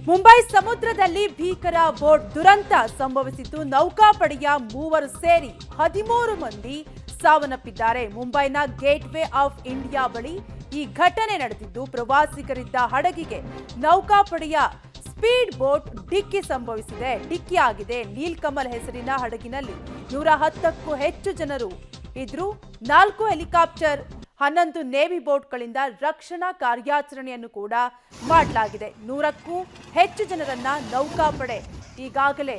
ಮುಂಬೈ ಸಮುದ್ರದಲ್ಲಿ ಭೀಕರ ಬೋಟ್ ದುರಂತ ಸಂಭವಿಸಿದ್ದು ನೌಕಾಪಡೆಯ ಮೂವರು ಸೇರಿ 13 ಮಂದಿ ಸಾವನ್ನಪ್ಪಿದ್ದಾರೆ. ಮುಂಬೈನ ಗೇಟ್ ವೇ ಆಫ್ ಇಂಡಿಯಾ ಬಳಿ ಈ ಘಟನೆ ನಡೆದಿದ್ದು ಪ್ರವಾಸಿಗರಿದ್ದ ಹಡಗಿಗೆ ನೌಕಾಪಡೆಯ ಸ್ಪೀಡ್ ಬೋಟ್ ಡಿಕ್ಕಿ ಸಂಭವಿಸಿದೆ. ಡಿಕ್ಕಿಯಾಗಿದೆ. ನೀಲ್ಕಮಲ್ ಹೆಸರಿನ ಹಡಗಿನಲ್ಲಿ 110ಕ್ಕೂ ಹೆಚ್ಚು ಜನರು ಇದ್ರು. 4 ಹೆಲಿಕಾಪ್ಟರ್ 11 ನೇವಿ ಬೋಟ್ಗಳಿಂದ ರಕ್ಷಣಾ ಕಾರ್ಯಾಚರಣೆಯನ್ನು ಕೂಡ ಮಾಡಲಾಗಿದೆ. 100ಕ್ಕೂ ಹೆಚ್ಚು ಜನರನ್ನ ನೌಕಾಪಡೆ ಈಗಾಗಲೇ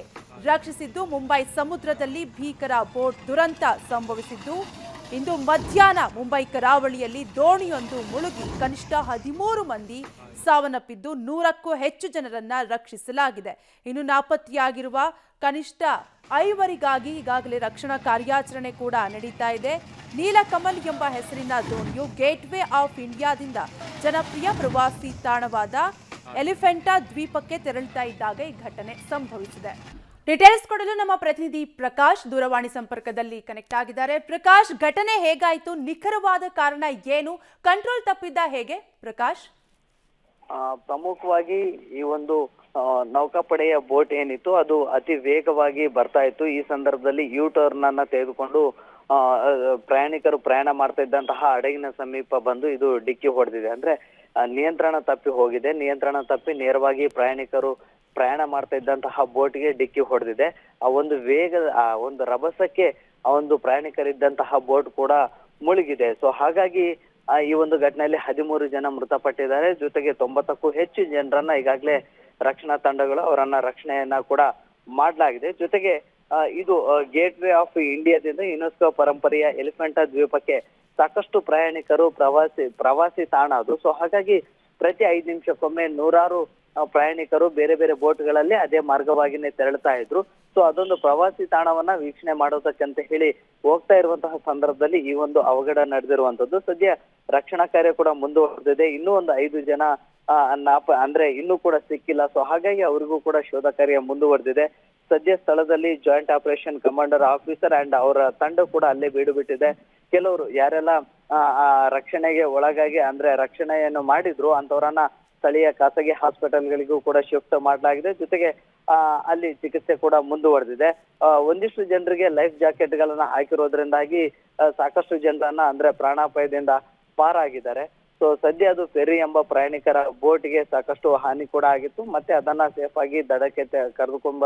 ರಕ್ಷಿಸಿದ್ದು ಮುಂಬೈ ಸಮುದ್ರದಲ್ಲಿ ಭೀಕರ ಬೋಟ್ ದುರಂತ ಸಂಭವಿಸಿದ್ದು ಇಂದು ಮಧ್ಯಾಹ್ನ ಮುಂಬೈ ಕರಾವಳಿಯಲ್ಲಿ ದೋಣಿಯೊಂದು ಮುಳುಗಿ ಕನಿಷ್ಠ 13 ಮಂದಿ ಸಾವನ್ನಪ್ಪಿದ್ದು 100ಕ್ಕೂ ಹೆಚ್ಚು ಜನರನ್ನ ರಕ್ಷಿಸಲಾಗಿದೆ. ಇನ್ನು ನಾಪತ್ತೆಯಾಗಿರುವ ಕನಿಷ್ಠ 5 ಈಗಾಗಲೇ ರಕ್ಷಣಾ ಕಾರ್ಯಾಚರಣೆ ಕೂಡ ನಡೀತಾ ಇದೆ. ನೀಲಕಮಲ್ ಎಂಬ ಹೆಸರಿನ ದೋಣಿಯು ಗೇಟ್ ವೇ ಆಫ್ ಇಂಡಿಯಾದಿಂದ ಜನಪ್ರಿಯ ಪ್ರವಾಸಿ ತಾಣವಾದ ಎಲಿಫೆಂಟಾ ದ್ವೀಪಕ್ಕೆ ತೆರಳುತ್ತಾ ಇದ್ದಾಗ ಈ ಘಟನೆ ಸಂಭವಿಸಿದೆ. ಡೀಟೇಲ್ಸ್ ಕೊಡಲು ನಮ್ಮ ಪ್ರತಿನಿಧಿ ಪ್ರಕಾಶ್ ದೂರವಾಣಿ ಸಂಪರ್ಕದಲ್ಲಿ ಕನೆಕ್ಟ್ ಆಗಿದ್ದಾರೆ. ಪ್ರಕಾಶ್, ಘಟನೆ ಹೇಗಾಯಿತು? ನಿಖರವಾದ ಕಾರಣ ಏನು? ಕಂಟ್ರೋಲ್ ತಪ್ಪಿದ್ದ ಹೇಗೆ? ಪ್ರಕಾಶ್, ಪ್ರಮುಖವಾಗಿ ಈ ಒಂದು ನೌಕಾಪಡೆಯ ಬೋಟ್ ಏನಿತ್ತು ಅದು ಅತಿ ವೇಗವಾಗಿ ಬರ್ತಾ ಇತ್ತು. ಈ ಸಂದರ್ಭದಲ್ಲಿ ಯೂ ಟರ್ನ್ ಅನ್ನ ತೆಗೆದುಕೊಂಡು ಪ್ರಯಾಣಿಕರು ಪ್ರಯಾಣ ಮಾಡ್ತಾ ಇದ್ದಂತಹ ಹಡಗಿನ ಸಮೀಪ ಬಂದು ಇದು ಡಿಕ್ಕಿ ಹೊಡೆದಿದೆ. ಅಂದ್ರೆ ನಿಯಂತ್ರಣ ತಪ್ಪಿ ಹೋಗಿದೆ. ನಿಯಂತ್ರಣ ತಪ್ಪಿ ನೇರವಾಗಿ ಪ್ರಯಾಣಿಕರು ಪ್ರಯಾಣ ಮಾಡ್ತಾ ಇದ್ದಂತಹ ಬೋಟ್ಗೆ ಡಿಕ್ಕಿ ಹೊಡೆದಿದೆ. ಆ ಒಂದು ವೇಗದ ಒಂದು ರಭಸಕ್ಕೆ ಆ ಒಂದು ಪ್ರಯಾಣಿಕರಿದ್ದಂತಹ ಬೋಟ್ ಕೂಡ ಮುಳುಗಿದೆ. ಸೊ ಹಾಗಾಗಿ ಈ ಒಂದು ಘಟನೆಯಲ್ಲಿ 13 ಜನ ಮೃತಪಟ್ಟಿದ್ದಾರೆ. ಜೊತೆಗೆ 90ಕ್ಕೂ ಹೆಚ್ಚು ಜನರನ್ನ ಈಗಾಗಲೇ ರಕ್ಷಣಾ ತಂಡಗಳು ಅವರನ್ನ ರಕ್ಷಣೆಯನ್ನ ಕೂಡ ಮಾಡಲಾಗಿದೆ. ಜೊತೆಗೆ ಇದು ಗೇಟ್ ವೇ ಆಫ್ ಇಂಡಿಯಾದಿಂದ ಯುನೆಸ್ಕೋ ಪರಂಪರೆಯ ಎಲಿಫೆಂಟಾ ದ್ವೀಪಕ್ಕೆ ಸಾಕಷ್ಟು ಪ್ರಯಾಣಿಕರು ಪ್ರವಾಸಿ ತಾಣ ಅದು. ಸೊ ಹಾಗಾಗಿ ಪ್ರತಿ 5 ನಿಮಿಷಕ್ಕೊಮ್ಮೆ 100 ಪ್ರಯಾಣಿಕರು ಬೇರೆ ಬೇರೆ ಬೋಟ್ಗಳಲ್ಲಿ ಅದೇ ಮಾರ್ಗವಾಗಿನೇ ತೆರಳುತ್ತಾ ಇದ್ರು. ಸೊ ಅದೊಂದು ಪ್ರವಾಸಿ ತಾಣವನ್ನ ವೀಕ್ಷಣೆ ಮಾಡೋದಕ್ಕಂತ ಹೇಳಿ ಹೋಗ್ತಾ ಇರುವಂತಹ ಸಂದರ್ಭದಲ್ಲಿ ಈ ಒಂದು ಅವಘಡ ನಡೆದಿರುವಂತದ್ದು. ಸದ್ಯ ರಕ್ಷಣಾ ಕಾರ್ಯ ಕೂಡ ಮುಂದುವರೆದಿದೆ. ಇನ್ನೂ ಒಂದು 5 ಜನ ಅಂದ್ರೆ ಇನ್ನೂ ಕೂಡ ಸಿಕ್ಕಿಲ್ಲ. ಸೊ ಹಾಗಾಗಿ ಅವರಿಗೂ ಕೂಡ ಶೋಧ ಕಾರ್ಯ ಮುಂದುವರೆದಿದೆ. ಸದ್ಯ ಸ್ಥಳದಲ್ಲಿ joint operation commander officer and ಅವರ ತಂಡ ಕೂಡ ಅಲ್ಲೇ ಬೀಡು ಬಿಟ್ಟಿದೆ. ಕೆಲವರು ಯಾರೆಲ್ಲ ರಕ್ಷಣೆಗೆ ಒಳಗಾಗಿ ಅಂದ್ರೆ ರಕ್ಷಣೆಯನ್ನು ಮಾಡಿದ್ರು ಅಂತವರನ್ನ ಸ್ಥಳೀಯ ಖಾಸಗಿ ಹಾಸ್ಪಿಟಲ್ಗಳಿಗೂ ಕೂಡ ಶಿಫ್ಟ್ ಮಾಡಲಾಗಿದೆ. ಜೊತೆಗೆ ಅಲ್ಲಿ ಚಿಕಿತ್ಸೆ ಕೂಡ ಮುಂದುವರೆದಿದೆ. ಒಂದಿಷ್ಟು ಜನರಿಗೆ ಲೈಫ್ ಜಾಕೆಟ್ ಗಳನ್ನ ಹಾಕಿರೋದ್ರಿಂದಾಗಿ ಸಾಕಷ್ಟು ಜನರನ್ನ ಅಂದ್ರೆ ಪ್ರಾಣಾಪಾಯದಿಂದ ಪಾರಾಗಿದ್ದಾರೆ. ಸೊ ಸದ್ಯ ಅದು ಫೆರಿ ಎಂಬ ಪ್ರಯಾಣಿಕರ ಬೋಟ್ಗೆ ಸಾಕಷ್ಟು ಹಾನಿ ಕೂಡ ಆಗಿತ್ತು. ಮತ್ತೆ ಅದನ್ನ ಸೇಫ್ ಆಗಿ ದಡಕ್ಕೆ ತೆಗೆದುಕೊಂಡು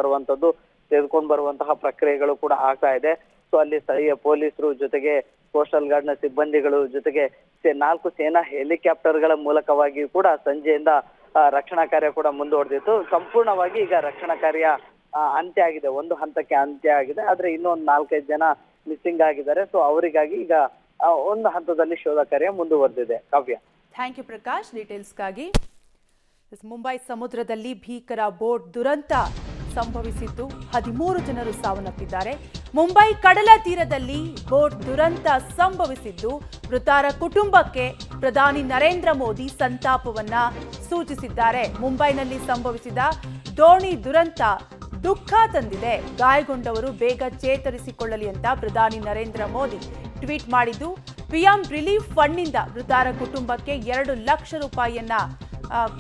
ಬರುವಂತಹ ಪ್ರಕ್ರಿಯೆಗಳು ಕೂಡ ಆಗ್ತಾ ಇದೆ. ಸೊ ಅಲ್ಲಿ ಸ್ಥಳೀಯ ಪೊಲೀಸರು ಜೊತೆಗೆ ಕೋಸ್ಟಲ್ ಗಾರ್ಡ್ ನ ಸಿಬ್ಬಂದಿಗಳು ಜೊತೆಗೆ 4 ಸೇನಾ ಹೆಲಿಕಾಪ್ಟರ್ಗಳ ಮೂಲಕವಾಗಿ ಕೂಡ ಸಂಜೆಯಿಂದ ರಕ್ಷಣಾ ಕಾರ್ಯ ಕೂಡ ಮುಂದುವರೆದಿತ್ತು. ಸಂಪೂರ್ಣವಾಗಿ ಈಗ ರಕ್ಷಣಾ ಕಾರ್ಯ ಅಂತ್ಯ ಆಗಿದೆ. ಒಂದು ಹಂತಕ್ಕೆ ಅಂತ್ಯ ಆಗಿದೆ. ಆದ್ರೆ ಇನ್ನೊಂದು 4-5 ಜನ ಮಿಸ್ಸಿಂಗ್ ಆಗಿದ್ದಾರೆ. ಸೊ ಅವರಿಗಾಗಿ ಈಗ ಒಂದು ಹಂತದಲ್ಲಿ ಶೋಧ ಕಾರ್ಯ ಮುಂದುವರೆದಿದೆ. ಕಾವ್ಯ, ಥ್ಯಾಂಕ್ ಯು ಪ್ರಕಾಶ್ ಡೀಟೇಲ್ಸ್ಗಾಗಿ. ಮುಂಬೈ ಸಮುದ್ರದಲ್ಲಿ ಭೀಕರ ಬೋಟ್ ದುರಂತ ಸಂಭವಿಸಿದ್ದು 13 ಜನರು ಸಾವನ್ನಪ್ಪಿದ್ದಾರೆ. ಮುಂಬೈ ಕಡಲ ತೀರದಲ್ಲಿ ಬೋಟ್ ದುರಂತ ಸಂಭವಿಸಿದ್ದು ಮೃತರ ಕುಟುಂಬಕ್ಕೆ ಪ್ರಧಾನಿ ನರೇಂದ್ರ ಮೋದಿ ಸಂತಾಪವನ್ನ ಸೂಚಿಸಿದ್ದಾರೆ. ಮುಂಬೈನಲ್ಲಿ ಸಂಭವಿಸಿದ ದೋಣಿ ದುರಂತ ದುಃಖ ತಂದಿದೆ. ಗಾಯಗೊಂಡವರು ಬೇಗ ಚೇತರಿಸಿಕೊಳ್ಳಲಿ ಅಂತ ಪ್ರಧಾನಿ ನರೇಂದ್ರ ಮೋದಿ ಟ್ವೀಟ್ ಮಾಡಿದ್ದು ಪಿಎಂ ರಿಲೀಫ್ ಫಂಡ್ನಿಂದ ಮೃತರ ಕುಟುಂಬಕ್ಕೆ 2 ಲಕ್ಷ ರೂಪಾಯಿಯನ್ನ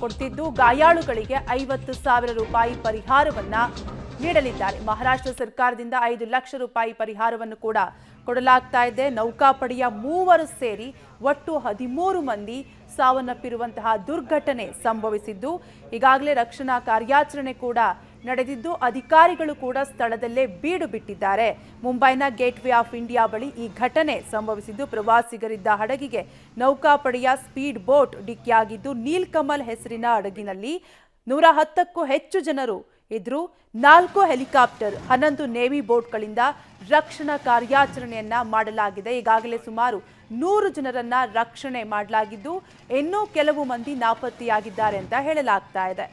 ಕೊಡ್ತಿದ್ದು ಗಾಯಾಳುಗಳಿಗೆ 50,000 ರೂಪಾಯಿ ಪರಿಹಾರವನ್ನ ನೀಡಲಿದ್ದಾರೆ. ಮಹಾರಾಷ್ಟ್ರ ಸರ್ಕಾರದಿಂದ 5 ಲಕ್ಷ ರೂಪಾಯಿ ಪರಿಹಾರವನ್ನು ಕೂಡ ಕೊಡಲಾಗ್ತಾ ಇದೆ. ನೌಕಾಪಡೆಯ 3 ಸೇರಿ ಒಟ್ಟು 13 ಮಂದಿ ಸಾವನ್ನಪ್ಪಿರುವಂತಹ ದುರ್ಘಟನೆ ಸಂಭವಿಸಿದ್ದು ಈಗಾಗಲೇ ರಕ್ಷಣಾ ಕಾರ್ಯಾಚರಣೆ ಕೂಡ ನಡೆದಿದ್ದು ಅಧಿಕಾರಿಗಳು ಕೂಡ ಸ್ಥಳದಲ್ಲೇ ಬೀಡು ಬಿಟ್ಟಿದ್ದಾರೆ. ಮುಂಬೈನ ಗೇಟ್ ವೇ ಆಫ್ ಇಂಡಿಯಾ ಬಳಿ ಈ ಘಟನೆ ಸಂಭವಿಸಿದ್ದು ಪ್ರವಾಸಿಗರಿದ್ದ ಹಡಗಿಗೆ ನೌಕಾಪಡೆಯ ಸ್ಪೀಡ್ ಬೋಟ್ ಡಿಕ್ಕಿಯಾಗಿದ್ದು ನೀಲ್ಕಮಲ್ ಹೆಸರಿನ ಹಡಗಿನಲ್ಲಿ 110ಕ್ಕೂ ಹೆಚ್ಚು ಜನರು ಇದ್ರು. 4 ಹೆಲಿಕಾಪ್ಟರ್ 11 ನೇವಿ ಬೋಟ್ಗಳಿಂದ ರಕ್ಷಣಾ ಕಾರ್ಯಾಚರಣೆಯನ್ನ ಮಾಡಲಾಗಿದೆ. ಈಗಾಗಲೇ ಸುಮಾರು 100 ಜನರನ್ನ ರಕ್ಷಣೆ ಮಾಡಲಾಗಿದ್ದು ಇನ್ನೂ ಕೆಲವು ಮಂದಿ ನಾಪತ್ತೆಯಾಗಿದ್ದಾರೆ ಅಂತ ಹೇಳಲಾಗ್ತಾ ಇದೆ.